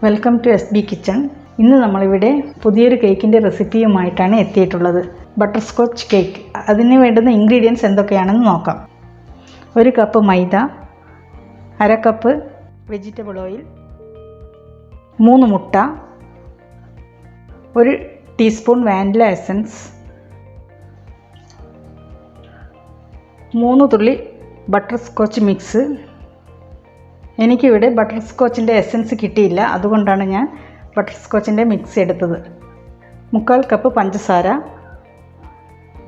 Welcome to SB kitchen. ഇന്ന് നമ്മളിവിടെ പുതിയൊരു കേക്കിൻ്റെ റെസിപ്പിയുമായിട്ടാണ് എത്തിയിട്ടുള്ളത്. Butterscotch cake. അതിന് വേണ്ടുന്ന ഇൻഗ്രീഡിയൻസ് എന്തൊക്കെയാണെന്ന് നോക്കാം. 1 കപ്പ് മൈദ, 1/2 കപ്പ് വെജിറ്റബിൾ ഓയിൽ, 3 മുട്ട, 1 ടീസ്പൂൺ വാനില എസൻസ്, 3 തുള്ളി ബട്ടർസ്കോച്ച് മിക്സ്. എനിക്കിവിടെ ബട്ടർസ്കോച്ചിൻ്റെ എസൻസ് കിട്ടിയില്ല, അതുകൊണ്ടാണ് ഞാൻ ബട്ടർസ്കോച്ചിൻ്റെ മിക്സ് എടുത്തത്. 3/4 കപ്പ് പഞ്ചസാര,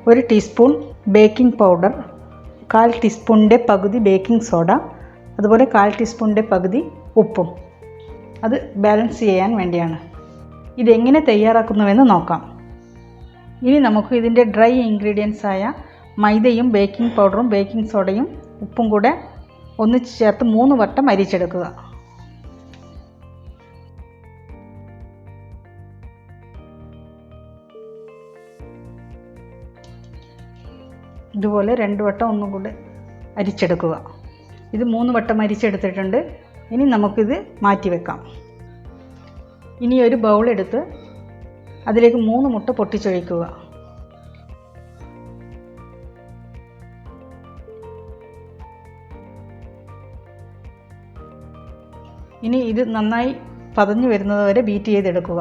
1 ടീസ്പൂൺ ബേക്കിംഗ് പൗഡർ, 1/4 ടീസ്പൂണിൻ്റെ പകുതി ബേക്കിംഗ് സോഡ, അതുപോലെ 1/4 ടീസ്പൂണിൻ്റെ പകുതി ഉപ്പും. അത് ബാലൻസ് ചെയ്യാൻ വേണ്ടിയാണ്. ഇതെങ്ങനെ തയ്യാറാക്കുന്നുവെന്ന് നോക്കാം. ഇനി നമുക്ക് ഇതിൻ്റെ ഡ്രൈ ഇൻഗ്രീഡിയൻസ് ആയ മൈദയും ബേക്കിംഗ് പൗഡറും ബേക്കിംഗ് സോഡയും ഉപ്പും കൂടെ ഒന്നിച്ച് ചേർത്ത് 3 വട്ടം അരിച്ചെടുക്കുക. ഇതുപോലെ 2 വട്ടം ഒന്നും കൂടെ അരിച്ചെടുക്കുക. ഇത് 3 വട്ടം അരിച്ചെടുത്തിട്ടുണ്ട്. ഇനി നമുക്കിത് മാറ്റി വെക്കാം. ഇനി ഒരു ബൗൾ എടുത്ത് അതിലേക്ക് 3 മുട്ട പൊട്ടിച്ചൊഴിക്കുക. ഇനി ഇത് നന്നായി പതഞ്ഞു വരുന്നത് വരെ ബീറ്റ് ചെയ്തെടുക്കുക.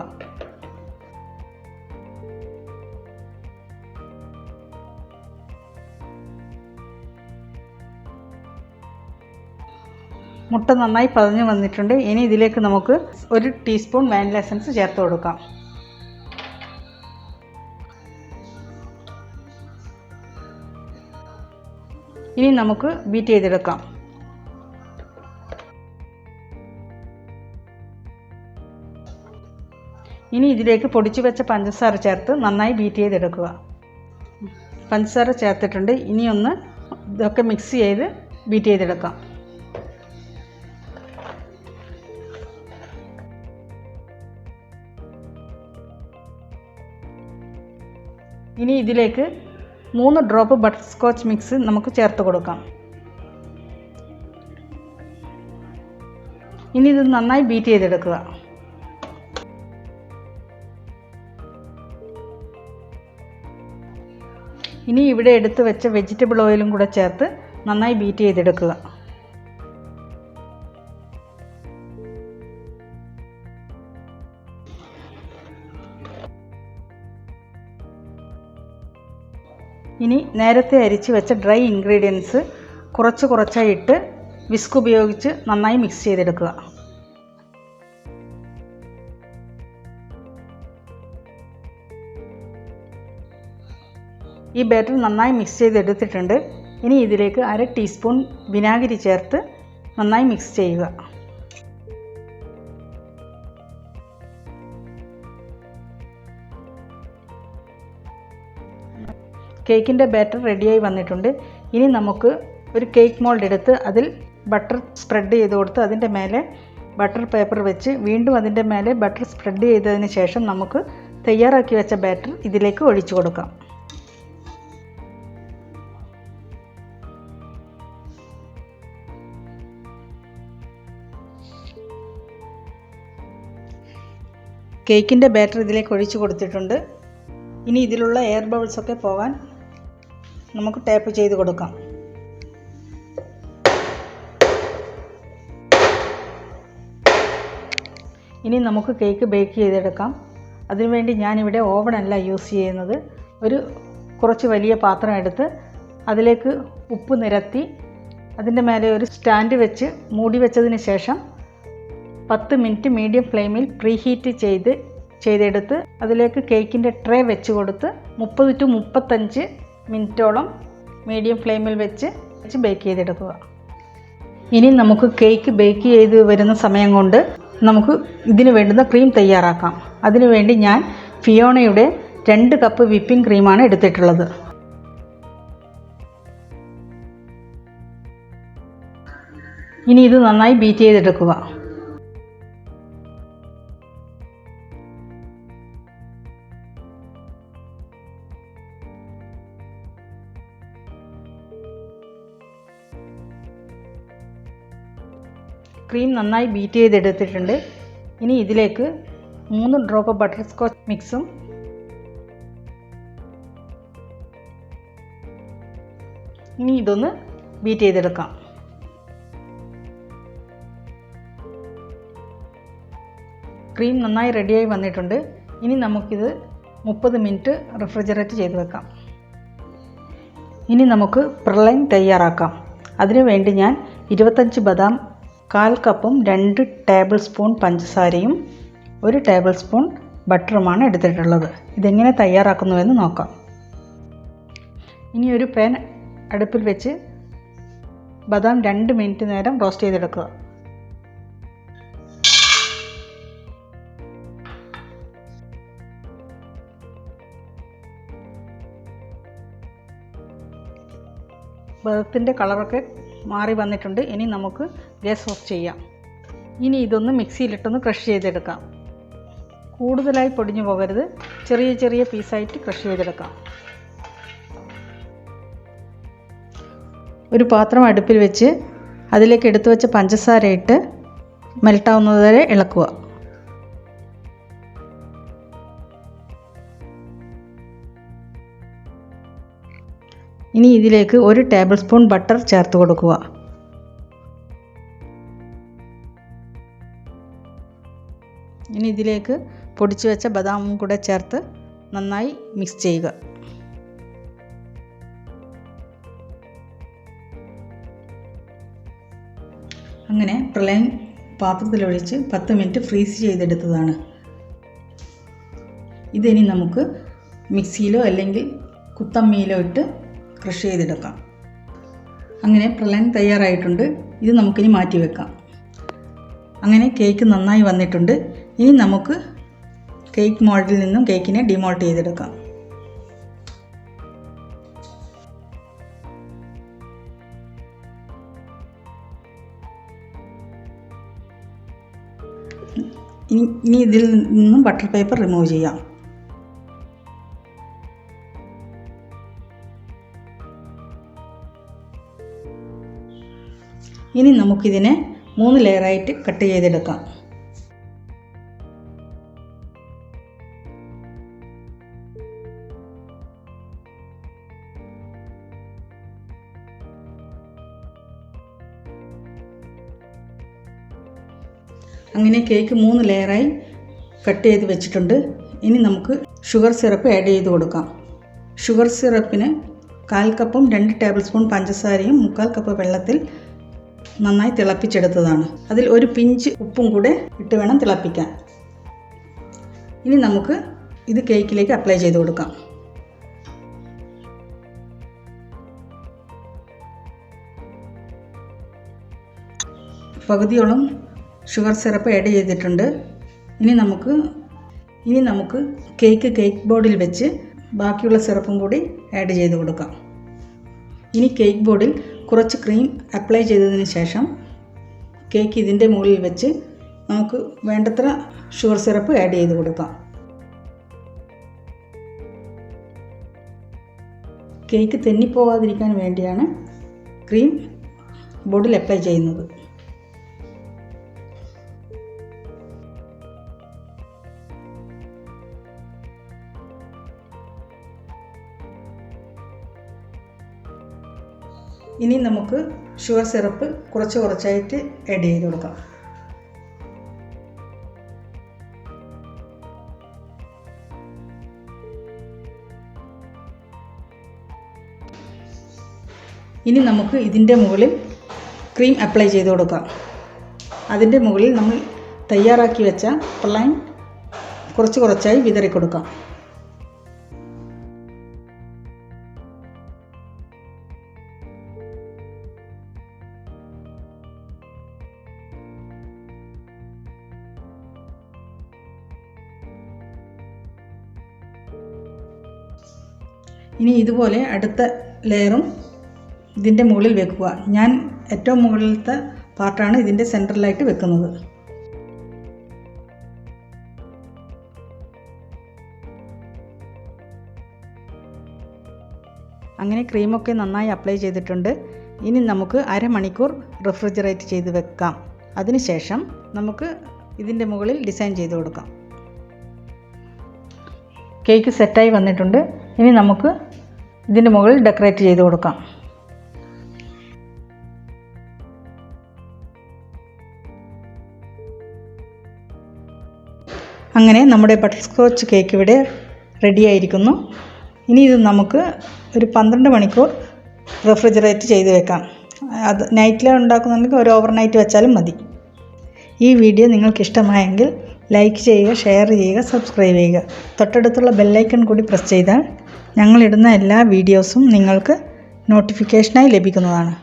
മുട്ട നന്നായി പതഞ്ഞു വന്നിട്ടുണ്ട്. ഇനി ഇതിലേക്ക് നമുക്ക് 1 ടീസ്പൂൺ വാനില എസൻസ് ചേർത്ത് കൊടുക്കാം. ഇനി നമുക്ക് ബീറ്റ് ചെയ്തെടുക്കാം. ഇനി ഇതിലേക്ക് പൊടിച്ചു വെച്ച പഞ്ചസാര ചേർത്ത് നന്നായി ബീറ്റ് ചെയ്തെടുക്കുക. പഞ്ചസാര ചേർത്തിട്ടുണ്ട്. ഇനിയൊന്ന് ഇതൊക്കെ മിക്സ് ചെയ്ത് ബീറ്റ് ചെയ്തെടുക്കാം. ഇനി ഇതിലേക്ക് 3 ഡ്രോപ്പ് ബട്ടർസ്കോച്ച് മിക്സ് നമുക്ക് ചേർത്ത് കൊടുക്കാം. ഇനി ഇത് നന്നായി ബീറ്റ് ചെയ്തെടുക്കുക. ഇനി ഇവിടെ എടുത്ത് വെച്ച വെജിറ്റബിൾ ഓയിലും കൂടെ ചേർത്ത് നന്നായി ബീറ്റ് ചെയ്തെടുക്കുക. ഇനി നേരത്തെ അരിച്ച് വെച്ച ഡ്രൈ ഇൻഗ്രീഡിയൻസ് കുറച്ചായി ഇട്ട് വിസ്ക് ഉപയോഗിച്ച് നന്നായി മിക്സ് ചെയ്തെടുക്കുക. ഈ ബാറ്റർ നന്നായി മിക്സ് ചെയ്തെടുത്തിട്ടുണ്ട്. ഇനി ഇതിലേക്ക് 1/2 ടീസ്പൂൺ വിനാഗിരി ചേർത്ത് നന്നായി മിക്സ് ചെയ്യുക. കേക്കിൻ്റെ ബാറ്റർ റെഡിയായി വന്നിട്ടുണ്ട്. ഇനി നമുക്ക് ഒരു കേക്ക് മോൾഡ് എടുത്ത് അതിൽ ബട്ടർ സ്പ്രെഡ് ചെയ്ത് കൊടുത്ത് അതിൻ്റെ മേലെ ബട്ടർ പേപ്പർ വെച്ച് വീണ്ടും അതിൻ്റെ മേലെ ബട്ടർ സ്പ്രെഡ് ചെയ്തതിന് ശേഷം നമുക്ക് തയ്യാറാക്കി വെച്ച ബാറ്റർ ഇതിലേക്ക് ഒഴിച്ചു കൊടുക്കാം. കേക്കിൻ്റെ ബാറ്റർ ഇതിലേക്ക് ഒഴിച്ചു കൊടുത്തിട്ടുണ്ട്. ഇനി ഇതിലുള്ള എയർ ബബിൾസൊക്കെ പോകാൻ നമുക്ക് ടാപ്പ് ചെയ്ത് കൊടുക്കാം. ഇനി നമുക്ക് കേക്ക് ബേക്ക് ചെയ്തെടുക്കാം. അതിനുവേണ്ടി ഞാനിവിടെ ഓവനല്ല യൂസ് ചെയ്യുന്നത്. കുറച്ച് വലിയ പാത്രം എടുത്ത് അതിലേക്ക് ഉപ്പ് നിരത്തി അതിൻ്റെ മേലെ ഒരു സ്റ്റാൻഡ് വെച്ച് മൂടി വെച്ചതിന് ശേഷം 10 മിനിറ്റ് മീഡിയം ഫ്ലെയിമിൽ പ്രീഹീറ്റ് ചെയ്തെടുത്ത് അതിലേക്ക് കേക്കിൻ്റെ ട്രേ വെച്ച് കൊടുത്ത് 30 to 35 മിനിറ്റോളം മീഡിയം ഫ്ലെയിമിൽ വെച്ച് ബേക്ക് ചെയ്തെടുക്കുക. ഇനി നമുക്ക് കേക്ക് ബേക്ക് ചെയ്ത് വരുന്ന സമയം കൊണ്ട് നമുക്ക് ഇതിന് വേണ്ടുന്ന ക്രീം തയ്യാറാക്കാം. അതിനുവേണ്ടി ഞാൻ ഫിയോണയുടെ 2 കപ്പ് വിപ്പിംഗ് ക്രീമാണ് എടുത്തിട്ടുള്ളത്. ഇനി ഇത് നന്നായി ബീറ്റ് ചെയ്തെടുക്കുക. ക്രീം നന്നായി ബീറ്റ് ചെയ്തെടുത്തിട്ടുണ്ട്. ഇനി ഇതിലേക്ക് 3 ഡ്രോപ്പ് ബട്ടർസ്കോച്ച് മിക്സും ഇനി ഇതൊന്ന് ബീറ്റ് ചെയ്തെടുക്കാം. ക്രീം നന്നായി റെഡിയായി വന്നിട്ടുണ്ട്. ഇനി നമുക്കിത് 30 മിനിറ്റ് റെഫ്രിജറേറ്റ് ചെയ്ത് വെക്കാം. ഇനി നമുക്ക് പ്രളയം തയ്യാറാക്കാം. അതിനുവേണ്ടി ഞാൻ 25 ബദാം, 1/4 കപ്പും 2 ടേബിൾ സ്പൂൺ പഞ്ചസാരയും 1 ടേബിൾ സ്പൂൺ ബട്ടറുമാണ് എടുത്തിട്ടുള്ളത്. ഇതെങ്ങനെ തയ്യാറാക്കുന്നുവെന്ന് നോക്കാം. ഇനി ഒരു പാൻ അടുപ്പിൽ വെച്ച് ബദാം 2 മിനിറ്റ് നേരം റോസ്റ്റ് ചെയ്തെടുക്കുക. ബദാത്തിൻ്റെ കളറൊക്കെ മാറി വന്നിട്ടുണ്ട്. ഇനി നമുക്ക് ഗ്യാസ് ഓഫ് ചെയ്യാം. ഇനി ഇതൊന്ന് മിക്സിയിലിട്ടൊന്ന് ക്രഷ് ചെയ്തെടുക്കാം. കൂടുതലായി പൊടിഞ്ഞു പോകരുത്, ചെറിയ ചെറിയ പീസായിട്ട് ക്രഷ് ചെയ്തെടുക്കാം. ഒരു പാത്രം അടുപ്പിൽ വെച്ച് അതിലേക്ക് എടുത്തു വെച്ച പഞ്ചസാര ഇട്ട് മെൽട്ടാവുന്നത് വരെ ഇളക്കുക. ഇനി ഇതിലേക്ക് 1 ടേബിൾ സ്പൂൺ ബട്ടർ ചേർത്ത് കൊടുക്കുക. ഇനി ഇതിലേക്ക് പൊടിച്ചു വെച്ച ബദാമും കൂടെ ചേർത്ത് നന്നായി മിക്സ് ചെയ്യുക. അങ്ങനെ പ്രളയം പാത്രത്തിലൊഴിച്ച് 10 മിനിറ്റ് ഫ്രീസ് ചെയ്തെടുത്തതാണ്. ഇതിനി നമുക്ക് മിക്സിയിലോ അല്ലെങ്കിൽ കുത്തമ്മിയിലോ ഇട്ട് ക്രഷ് ചെയ്തെടുക്കാം. അങ്ങനെ പ്രളയം തയ്യാറായിട്ടുണ്ട്. ഇത് നമുക്കിനി മാറ്റി വെക്കാം. അങ്ങനെ കേക്ക് നന്നായി വന്നിട്ടുണ്ട്. ഇനി നമുക്ക് കേക്ക് മോൾഡിൽ നിന്നും കേക്കിനെ ഡിമോൾഡ് ചെയ്തെടുക്കാം. ഇനി ഇതിൽ നിന്നും ബട്ടർ പേപ്പർ റിമൂവ് ചെയ്യാം. ഇനി നമുക്കിതിനെ 3 ലെയറായിട്ട് കട്ട് ചെയ്തെടുക്കാം. അങ്ങനെ കേക്ക് 3 ലെയറായി കട്ട് ചെയ്ത് വെച്ചിട്ടുണ്ട്. ഇനി നമുക്ക് ഷുഗർ സിറപ്പ് ആഡ് ചെയ്ത് കൊടുക്കാം. ഷുഗർ സിറപ്പിന് 1/4 കപ്പും 2 ടേബിൾ സ്പൂൺ പഞ്ചസാരയും 1/4 കപ്പ് വെള്ളത്തിൽ നന്നായി തിളപ്പിച്ചെടുത്തതാണ്. അതിൽ ഒരു പിഞ്ച് ഉപ്പും കൂടെ ഇട്ട് വേണം തിളപ്പിക്കാൻ. ഇനി നമുക്ക് ഇത് കേക്കിലേക്ക് അപ്ലൈ ചെയ്ത് കൊടുക്കാം. പകുതിയോളം ഷുഗർ സിറപ്പ് ആഡ് ചെയ്തിട്ടുണ്ട്. ഇനി നമുക്ക് കേക്ക് ബോർഡിൽ വെച്ച് ബാക്കിയുള്ള സിറപ്പും കൂടി ആഡ് ചെയ്ത് കൊടുക്കാം. ഇനി കേക്ക് ബോർഡിൽ കുറച്ച് ക്രീം അപ്ലൈ ചെയ്തതിന് ശേഷം കേക്ക് ഇതിൻ്റെ മുകളിൽ വെച്ച് നമുക്ക് വേണ്ടത്ര ഷുഗർ സിറപ്പ് ആഡ് ചെയ്ത് കൊടുക്കാം. കേക്ക് തെന്നിപ്പോവാതിരിക്കാൻ വേണ്ടിയാണ് ക്രീം ബോർഡിൽ അപ്ലൈ ചെയ്യുന്നത്. ഇനി നമുക്ക് ഷുഗർ സിറപ്പ് കുറച്ചായിട്ട് ആഡ് ചെയ്ത് കൊടുക്കാം. ഇനി നമുക്ക് ഇതിൻ്റെ മുകളിൽ ക്രീം അപ്ലൈ ചെയ്ത് കൊടുക്കാം. അതിൻ്റെ മുകളിൽ നമ്മൾ തയ്യാറാക്കി വെച്ച പ്രളയം കുറച്ചായി വിതറി കൊടുക്കാം. ഇനി ഇതുപോലെ അടുത്ത ലെയറും ഇതിൻ്റെ മുകളിൽ വെക്കുക. ഞാൻ ഏറ്റവും മുകളിലത്തെ പാർട്ടാണ് ഇതിൻ്റെ സെൻറ്ററിലായിട്ട് വെക്കുന്നത്. അങ്ങനെ ക്രീമൊക്കെ നന്നായി അപ്ലൈ ചെയ്തിട്ടുണ്ട്. ഇനി നമുക്ക് അരമണിക്കൂർ റെഫ്രിജറേറ്റ് ചെയ്ത് വെക്കാം. അതിനുശേഷം നമുക്ക് ഇതിൻ്റെ മുകളിൽ ഡിസൈൻ ചെയ്ത് കൊടുക്കാം. കേക്ക് സെറ്റായി വന്നിട്ടുണ്ട്. ഇനി നമുക്ക് ഇതിൻ്റെ മുകളിൽ ഡെക്കറേറ്റ് ചെയ്ത് കൊടുക്കാം. അങ്ങനെ നമ്മുടെ ബട്ടർസ്കോച്ച് കേക്ക് ഇവിടെ റെഡി ആയിരിക്കുന്നു. ഇനി ഇത് നമുക്ക് ഒരു 12 മണിക്കൂർ റെഫ്രിജറേറ്റ് ചെയ്ത് വെക്കാം. അത് നൈറ്റിൽ ഉണ്ടാക്കുന്നുണ്ടെങ്കിൽ ഒരു ഓവർനൈറ്റ് വെച്ചാലും മതി. ഈ വീഡിയോ നിങ്ങൾക്ക് ഇഷ്ടമായെങ്കിൽ ലൈക്ക് ചെയ്യുക, ഷെയർ ചെയ്യുക, സബ്സ്ക്രൈബ് ചെയ്യുക. തൊട്ടടുത്തുള്ള ബെല്ലൈക്കൺ കൂടി പ്രസ് ചെയ്താൽ ഞങ്ങളിടുന്ന എല്ലാ വീഡിയോസും നിങ്ങൾക്ക് നോട്ടിഫിക്കേഷനായി ലഭിക്കുന്നതാണ്.